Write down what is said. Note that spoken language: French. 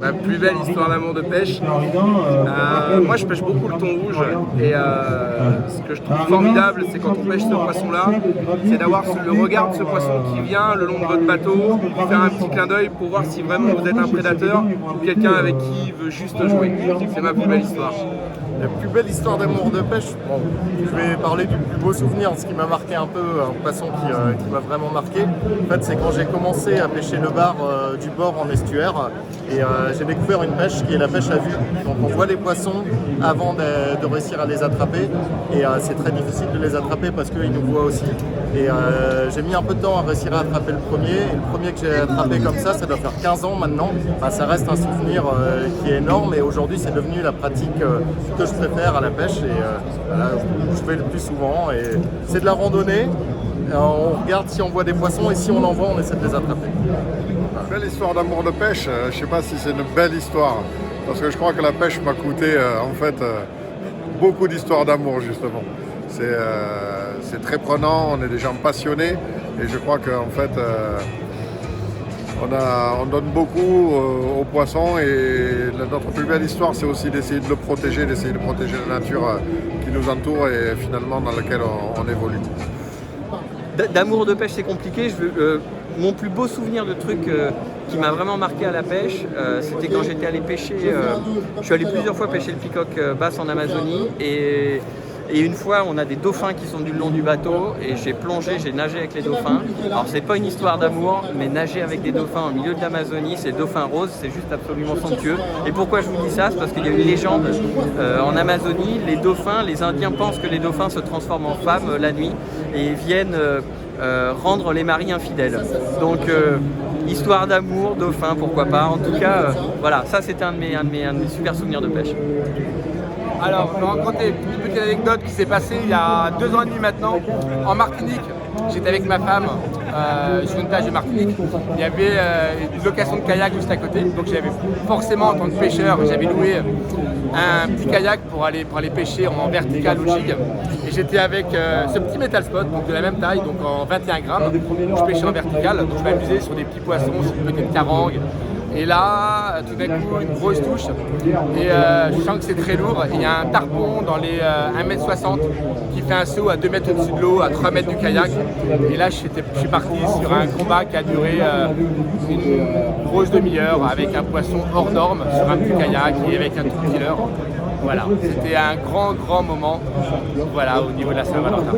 Ma plus belle histoire d'amour de pêche, moi je pêche beaucoup le thon rouge et ce que je trouve formidable, c'est quand on pêche ce poisson-là, c'est d'avoir le regard de ce poisson qui vient le long de votre bateau, faire un petit clin d'œil pour voir si vraiment vous êtes un prédateur ou quelqu'un avec qui il veut juste jouer. C'est ma plus belle histoire. La plus belle histoire d'amour de pêche, bon, je vais parler du plus beau souvenir, ce qui m'a marqué un peu, un poisson qui m'a vraiment marqué. En fait, c'est quand j'ai commencé à pêcher le bar du bord en estuaire et j'ai découvert une pêche qui est la pêche à vue. Donc on voit les poissons avant de réussir à les attraper et c'est très difficile de les attraper parce qu'ils nous voient aussi. Et j'ai mis un peu de temps à réussir à attraper le premier. Et le premier que j'ai attrapé comme ça doit faire 15 ans maintenant. Enfin, ça reste un souvenir qui est énorme et aujourd'hui c'est devenu la pratique que je préfère à la pêche et voilà, je fais le plus souvent et c'est de la randonnée. On regarde si on voit des poissons et si on en voit, on essaie de les attraper. Belle histoire d'amour de pêche, je ne sais pas si c'est une belle histoire parce que je crois que la pêche m'a coûté en fait beaucoup d'histoires d'amour justement. C'est très prenant, on est des gens passionnés et je crois qu'en fait on donne beaucoup aux poissons et notre plus belle histoire c'est aussi d'essayer de le protéger, d'essayer de protéger la nature qui nous entoure et finalement dans laquelle on évolue. D'amour de pêche c'est compliqué, mon plus beau souvenir de truc qui m'a vraiment marqué à la pêche, c'était quand j'étais allé pêcher, je suis allé plusieurs fois pêcher le peacock basse en Amazonie et une fois on a des dauphins qui sont du long du bateau et j'ai plongé, j'ai nagé avec les dauphins. Alors c'est pas une histoire d'amour, mais nager avec des dauphins au milieu de l'Amazonie, ces dauphins roses, c'est juste absolument somptueux. Et pourquoi je vous dis ça? C'est parce qu'il y a une légende en Amazonie, les dauphins, les Indiens pensent que les dauphins se transforment en femmes la nuit et viennent rendre les maris infidèles. Donc histoire d'amour, dauphin, pourquoi pas. En tout cas, voilà, ça c'était un de mes super souvenirs de pêche. Alors, je vais raconter une petite anecdote qui s'est passée il y a 2 ans et demi maintenant, en Martinique. J'étais avec ma femme sur une plage de Martinique. Il y avait une location de kayak juste à côté. Donc j'avais forcément, en tant que pêcheur, j'avais loué un petit kayak pour aller pêcher en vertical au jig. Et j'étais avec ce petit metal spot, donc de la même taille, donc en 21 grammes. Je pêchais en vertical, donc je m'amusais sur des petits poissons, sur une petite carangue. Et là, tout d'un coup, une grosse touche et je sens que c'est très lourd. Il y a un tarpon dans les 1m60 qui fait un saut à 2 mètres au-dessus de l'eau, à 3 mètres du kayak. Et là, je suis parti sur un combat qui a duré une grosse demi-heure avec un poisson hors norme sur un petit kayak et avec un tout petit leurre. Voilà, c'était un grand moment voilà, au niveau de la Saint-Valentin.